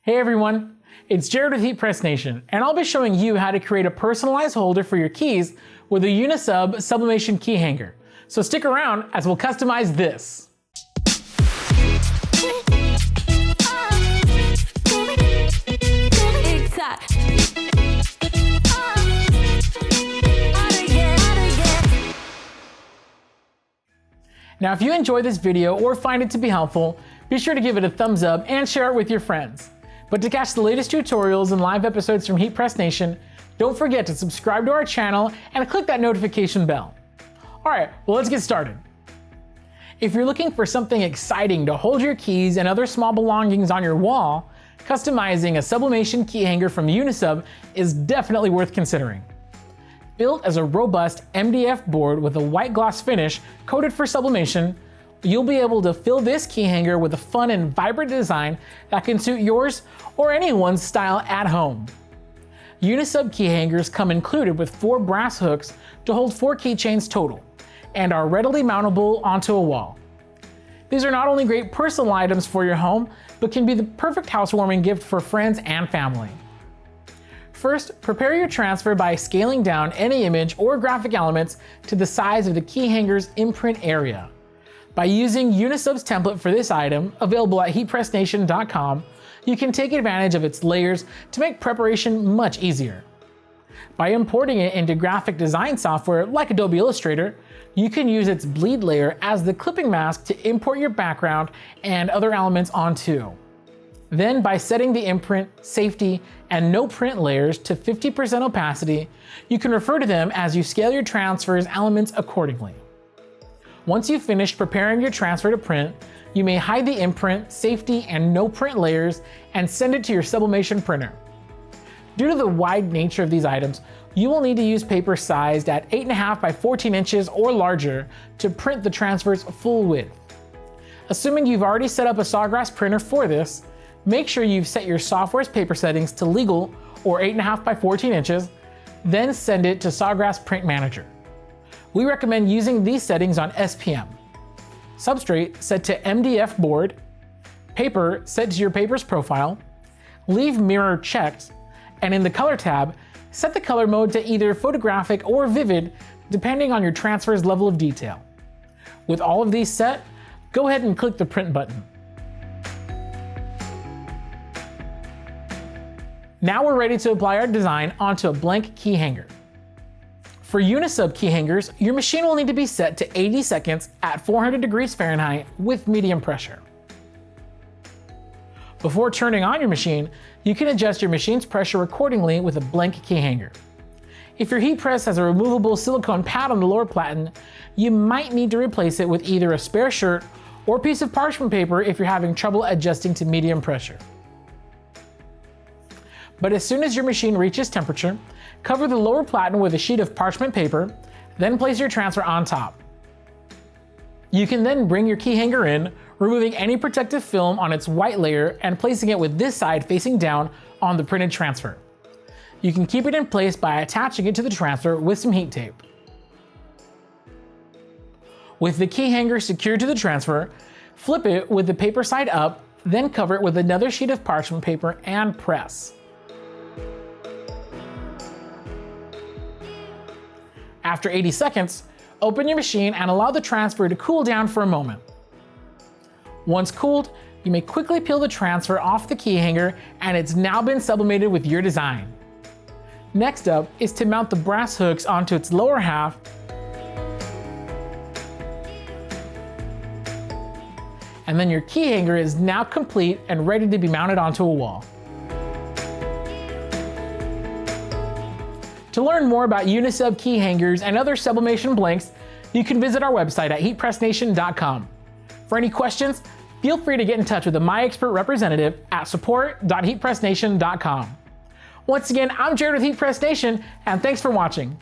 Hey everyone, it's Jared with Heat Press Nation, and I'll be showing you how to create a personalized holder for your keys with a Unisub Sublimation key hanger. So stick around as we'll customize this. Now if you enjoyed this video or find it to be helpful, be sure to give it a thumbs up and share it with your friends. But to catch the latest tutorials and live episodes from Heat Press Nation, don't forget to subscribe to our channel and click that notification bell. Alright, well let's get started. If you're looking for something exciting to hold your keys and other small belongings on your wall, customizing a Sublimation key hanger from Unisub is definitely worth considering. Built as a robust MDF board with a white gloss finish coated for sublimation, you'll be able to fill this key hanger with a fun and vibrant design that can suit yours or anyone's style at home. Unisub key hangers come included with 4 brass hooks to hold 4 keychains total, and are readily mountable onto a wall. These are not only great personal items for your home, but can be the perfect housewarming gift for friends and family. First, prepare your transfer by scaling down any image or graphic elements to the size of the key hanger's imprint area. By using Unisub's template for this item, available at heatpressnation.com, you can take advantage of its layers to make preparation much easier. By importing it into graphic design software like Adobe Illustrator, you can use its bleed layer as the clipping mask to import your background and other elements onto. Then by setting the imprint, safety, and no print layers to 50% opacity, you can refer to them as you scale your transfer's elements accordingly. Once you've finished preparing your transfer to print, you may hide the imprint, safety, and no print layers and send it to your sublimation printer. Due to the wide nature of these items, you will need to use paper sized at 8.5 by 14 inches or larger to print the transfer's full width. Assuming you've already set up a Sawgrass printer for this, make sure you've set your software's paper settings to legal or 8.5 by 14 inches, then send it to Sawgrass Print Manager. We recommend using these settings on SPM. Substrate set to MDF board, paper set to your paper's profile, leave mirror checked, and in the color tab, set the color mode to either photographic or vivid depending on your transfer's level of detail. With all of these set, go ahead and click the print button. Now we're ready to apply our design onto a blank key hanger. For Unisub key hangers, your machine will need to be set to 80 seconds at 400 degrees Fahrenheit with medium pressure. Before turning on your machine, you can adjust your machine's pressure accordingly with a blank key hanger. If your heat press has a removable silicone pad on the lower platen, you might need to replace it with either a spare shirt or piece of parchment paper if you're having trouble adjusting to medium pressure. But as soon as your machine reaches temperature, cover the lower platen with a sheet of parchment paper, then place your transfer on top. You can then bring your key hanger in, removing any protective film on its white layer and placing it with this side facing down on the printed transfer. You can keep it in place by attaching it to the transfer with some heat tape. With the key hanger secured to the transfer, flip it with the paper side up, then cover it with another sheet of parchment paper and press. After 80 seconds, open your machine and allow the transfer to cool down for a moment. Once cooled, you may quickly peel the transfer off the key hanger and it's now been sublimated with your design. Next up is to mount the brass hooks onto its lower half and then your key hanger is now complete and ready to be mounted onto a wall. To learn more about Unisub key hangers and other sublimation blanks, you can visit our website at heatpressnation.com. For any questions, feel free to get in touch with the My Expert representative at support.heatpressnation.com. Once again, I'm Jared with Heat Press Nation, and thanks for watching.